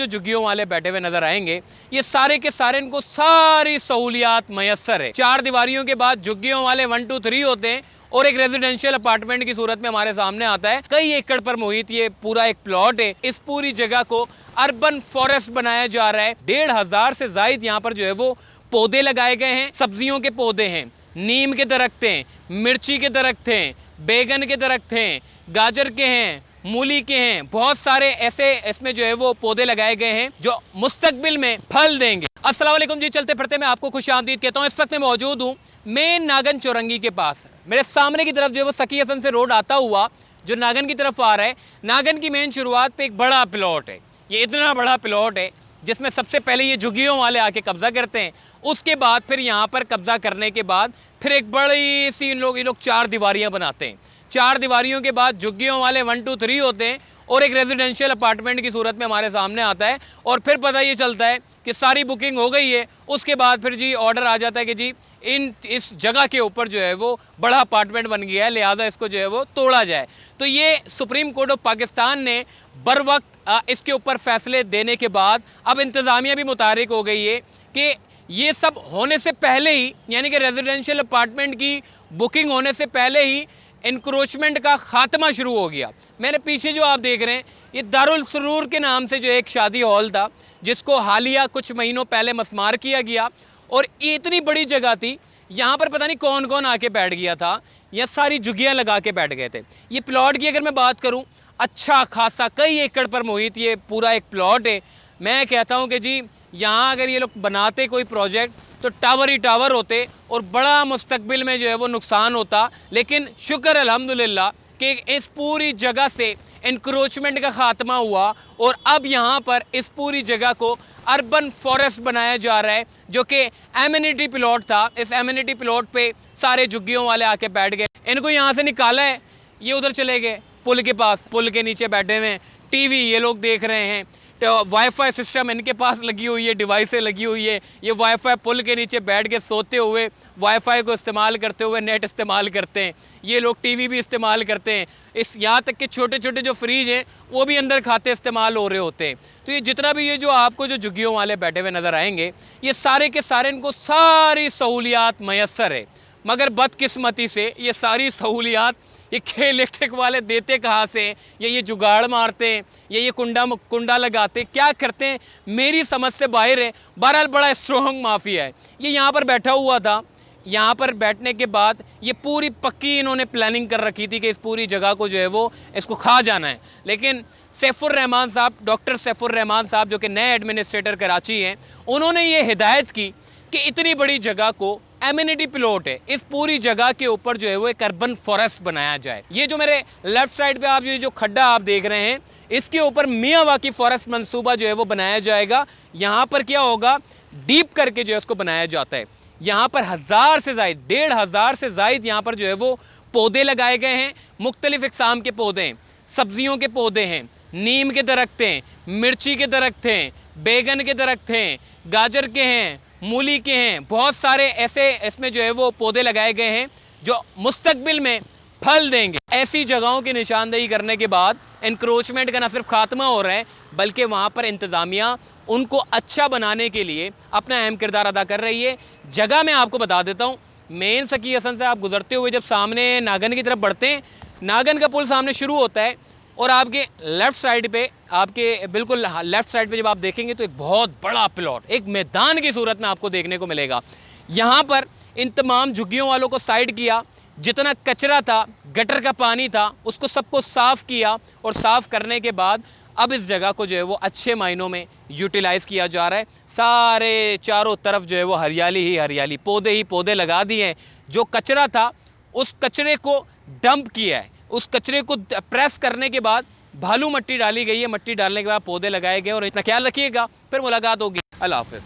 जो झुग्गियों वाले बैठे हुए नजर आएंगे, ये सारे के सारे इनको सारी सहूलियात मयसर है। चार दीवारियों के बाद झुग्गियों वाले 1 2 3 होते हैं और एक रेजिडेंशियल अपार्टमेंट की सूरत में हमारे सामने आता है। कई एकड़ पर मुहित ये पूरा एक प्लॉट है। इस पूरी जगह को अर्बन फॉरेस्ट बनाया जा रहा है। 1500 से जायद यहाँ पर जो है वो पौधे लगाए गए हैं। सब्जियों के पौधे हैं, नीम के दरख्त हैं, मिर्ची के दरख्त हैं, बैगन के दरख्त हैं, गाजर के हैं, मूली के हैं, बहुत सारे ऐसे इसमें जो है वो पौधे लगाए गए हैं जो मुस्तकबिल में फल देंगे। अस्सलाम वालेकुम जी, चलते फिरते मैं आपको खुशामदीद कहता हूँ। इस वक्त मैं मौजूद हूँ मेन नागन चौरंगी के पास। मेरे सामने की तरफ जो है वो सकी हसन से रोड आता हुआ जो नागन की तरफ आ रहा है, नागन की मेन शुरुआत पे एक बड़ा प्लॉट है। ये इतना बड़ा प्लॉट है जिसमें सबसे पहले ये झुग्गियों वाले आके कब्जा करते हैं। उसके बाद फिर यहाँ पर कब्जा करने के बाद फिर एक बड़ी सी ये लोग 4 दीवारियाँ बनाते हैं। 4 दीवारियों के बाद झुग्गियों वाले 1 2 3 होते हैं और एक रेजिडेंशियल अपार्टमेंट की सूरत में हमारे सामने आता है। और फिर पता ये चलता है कि सारी बुकिंग हो गई है। उसके बाद फिर जी ऑर्डर आ जाता है कि जी इस जगह के ऊपर जो है वो बड़ा अपार्टमेंट बन गया है, लिहाजा इसको जो है वो तोड़ा जाए। तो ये सुप्रीम कोर्ट ऑफ पाकिस्तान ने बर वक्त इसके ऊपर फैसले देने के बाद अब इंतज़ामिया भी मुतारिक हो गई है कि ये सब होने से पहले ही, यानी कि रेजिडेंशियल अपार्टमेंट की बुकिंग होने से पहले ही इंक्रोचमेंट का खात्मा शुरू हो गया। मेरे पीछे जो आप देख रहे हैं ये दारुल सुरूर के नाम से जो एक शादी हॉल था जिसको हालिया कुछ महीनों पहले मस्मार किया गया। और ये इतनी बड़ी जगह थी, यहाँ पर पता नहीं कौन कौन आके बैठ गया था, यह सारी झुग्गियाँ लगा के बैठ गए थे। ये प्लॉट की अगर मैं बात करूँ, अच्छा खासा कई एकड़ पर मुहित ये पूरा एक प्लॉट है। मैं कहता हूँ कि जी यहाँ अगर ये लोग बनाते कोई प्रोजेक्ट तो टावर ही टावर होते और बड़ा मुस्तकबिल में जो है वो नुकसान होता। लेकिन शुक्र अल्हम्दुलिल्लाह कि इस पूरी जगह से इंक्रोचमेंट का ख़ात्मा हुआ और अब यहाँ पर इस पूरी जगह को अर्बन फॉरेस्ट बनाया जा रहा है जो कि एमिनिटी प्लॉट था। इस एमिनिटी प्लॉट पे सारे झुग्गियों वाले आके बैठ गए। इनको यहाँ से निकाला है, ये उधर चले गए पुल के पास, पुल के नीचे बैठे हुए हैं, टीवी ये लोग देख रहे हैं, वाईफाई सिस्टम इनके पास लगी हुई है, डिवाइसें लगी हुई है। ये वाईफाई पुल के नीचे बैठ के सोते हुए वाईफाई को इस्तेमाल करते हुए नेट इस्तेमाल करते हैं। ये लोग टीवी भी इस्तेमाल करते हैं। इस यहाँ तक कि छोटे छोटे जो फ्रिज हैं वो भी अंदर खाते इस्तेमाल हो रहे होते हैं। तो ये जितना भी ये जो आपको जो झुग्गियों वाले बैठे हुए नज़र आएंगे, ये सारे के सारे इनको सारी सहूलियात मयसर है। मगर बदकिस्मती से ये सारी सहूलियात ये इलेक्ट्रिक वाले देते कहाँ से, ये जुगाड़ मारते हैं, ये कुंडा लगाते, क्या करते हैं मेरी समझ से बाहर है। बहरहाल बड़ा स्ट्रॉन्ग माफिया है। ये यहाँ पर बैठा हुआ था। यहाँ पर बैठने के बाद ये पूरी पक्की इन्होंने प्लानिंग कर रखी थी कि इस पूरी जगह को जो है वो इसको खा जाना है। लेकिन सैफुर रहमान साहब, डॉक्टर सैफुर रहमान साहब जो कि नए एडमिनिस्ट्रेटर कराची हैं, उन्होंने ये हिदायत की कि इतनी बड़ी जगह को एमिनिटी प्लॉट है, इस पूरी जगह के ऊपर जो है वो एक अर्बन फॉरेस्ट बनाया जाए। ये जो मेरे लेफ्ट साइड पे आप ये जो खड्डा आप देख रहे हैं, इसके ऊपर मियावाकी फॉरेस्ट मंसूबा जो है वो बनाया जाएगा। यहाँ पर क्या होगा, डीप करके जो है उसको बनाया जाता है। यहाँ पर 1000 से ज़ायद, 1500 से ज़ायद यहाँ पर जो है वो पौधे लगाए गए हैं। मुख्तलिफ इक़साम के पौधे हैं, सब्जियों के पौधे हैं, नीम के दरख्त हैं, मिर्ची के दरख्त हैं, बैगन के दरख्त हैं, गाजर के हैं, मूली के हैं, बहुत सारे ऐसे इसमें जो है वो पौधे लगाए गए हैं जो मुस्तकबिल में फल देंगे। ऐसी जगहों की निशानदेही करने के बाद इंक्रोचमेंट का न सिर्फ खात्मा हो रहा है बल्कि वहाँ पर इंतज़ामिया उनको अच्छा बनाने के लिए अपना अहम किरदार अदा कर रही है। जगह मैं आपको बता देता हूँ, मेन सकी हसन से आप गुजरते हुए जब सामने नागन की तरफ बढ़ते हैं, नागन का पुल सामने शुरू होता है और आपके लेफ़्ट साइड पे, आपके बिल्कुल लेफ़्ट साइड पे जब आप देखेंगे तो एक बहुत बड़ा प्लॉट एक मैदान की सूरत में आपको देखने को मिलेगा। यहाँ पर इन तमाम झुग्गियों वालों को साइड किया, जितना कचरा था, गटर का पानी था, उसको सबको साफ़ किया और साफ़ करने के बाद अब इस जगह को जो है वो अच्छे मायनों में यूटिलाइज़ किया जा रहा है। सारे चारों तरफ जो है वो हरियाली ही हरियाली, पौधे ही पौधे लगा दिए हैं। जो कचरा था उस कचरे को डंप किया है, उस कचरे को प्रेस करने के बाद भालू मट्टी डाली गई है। मट्टी डालने के बाद पौधे लगाए गए। और इतना ख्याल रखिएगा, फिर मुलाकात होगी। अल्लाह हाफ़िज़।